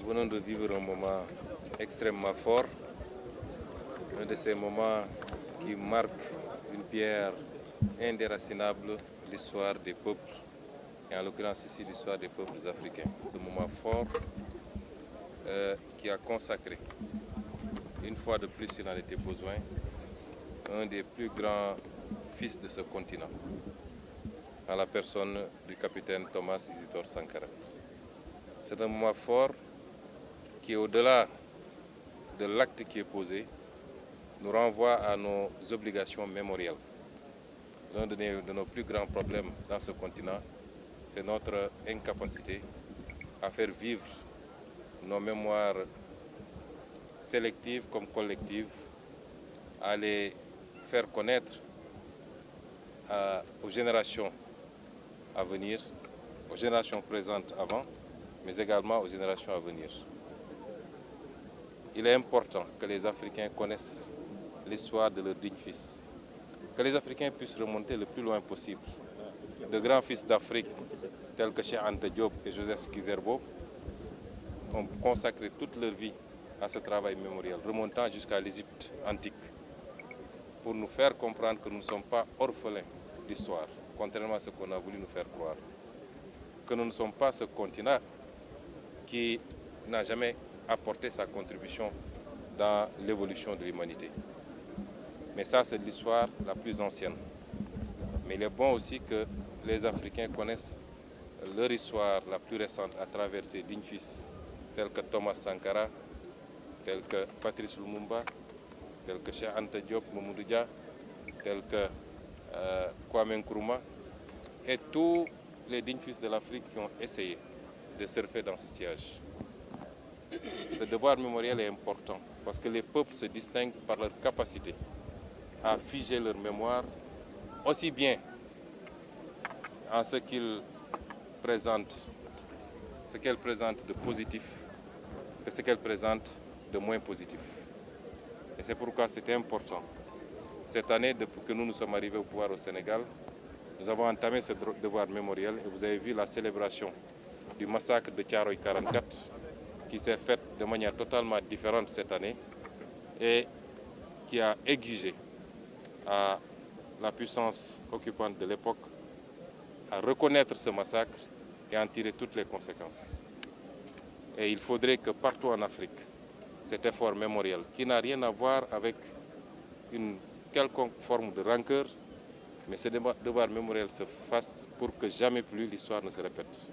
Nous venons de vivre un moment extrêmement fort, un de ces moments qui marque une pierre indéracinable de l'histoire des peuples, et en l'occurrence ici l'histoire des peuples africains. Ce moment fort qui a consacré, une fois de plus s'il en était besoin, un des plus grands fils de ce continent, en la personne du capitaine Thomas Isidore Sankara. C'est un moment fort qui, au-delà de l'acte qui est posé, nous renvoie à nos obligations mémorielles. L'un de nos plus grands problèmes dans ce continent, c'est notre incapacité à faire vivre nos mémoires sélectives comme collectives, à les faire connaître aux générations à venir, aux générations présentes avant, mais également aux générations à venir. Il est important que les Africains connaissent l'histoire de leurs dignes fils, que les Africains puissent remonter le plus loin possible. De grands fils d'Afrique tels que Cheikh Anta Diop et Joseph Kizerbo ont consacré toute leur vie à ce travail mémoriel, remontant jusqu'à l'Égypte antique, pour nous faire comprendre que nous ne sommes pas orphelins d'histoire, contrairement à ce qu'on a voulu nous faire croire, que nous ne sommes pas ce continent qui n'a jamais apporté sa contribution dans l'évolution de l'humanité. Mais ça, c'est l'histoire la plus ancienne. Mais il est bon aussi que les Africains connaissent leur histoire la plus récente à travers ces dignes fils, tels que Thomas Sankara, tels que Patrice Lumumba, tels que Cheikh Anta Diop, Mamadou Dia, tels que Kwame Nkrumah, et tous les dignes fils de l'Afrique qui ont essayé de surfer dans ce sillage. Ce devoir mémoriel est important parce que les peuples se distinguent par leur capacité à figer leur mémoire, aussi bien en ce qu'elle présente de positif que ce qu'elle présente de moins positif. Et c'est pourquoi c'était important. Cette année, depuis que nous sommes arrivés au pouvoir au Sénégal, nous avons entamé ce devoir mémoriel et vous avez vu la célébration du massacre de Thiaroye 44 qui s'est faite de manière totalement différente cette année et qui a exigé à la puissance occupante de l'époque à reconnaître ce massacre et en tirer toutes les conséquences. Et il faudrait que partout en Afrique, cet effort mémoriel, qui n'a rien à voir avec une quelconque forme de rancœur, mais ce devoir mémoriel se fasse pour que jamais plus l'histoire ne se répète.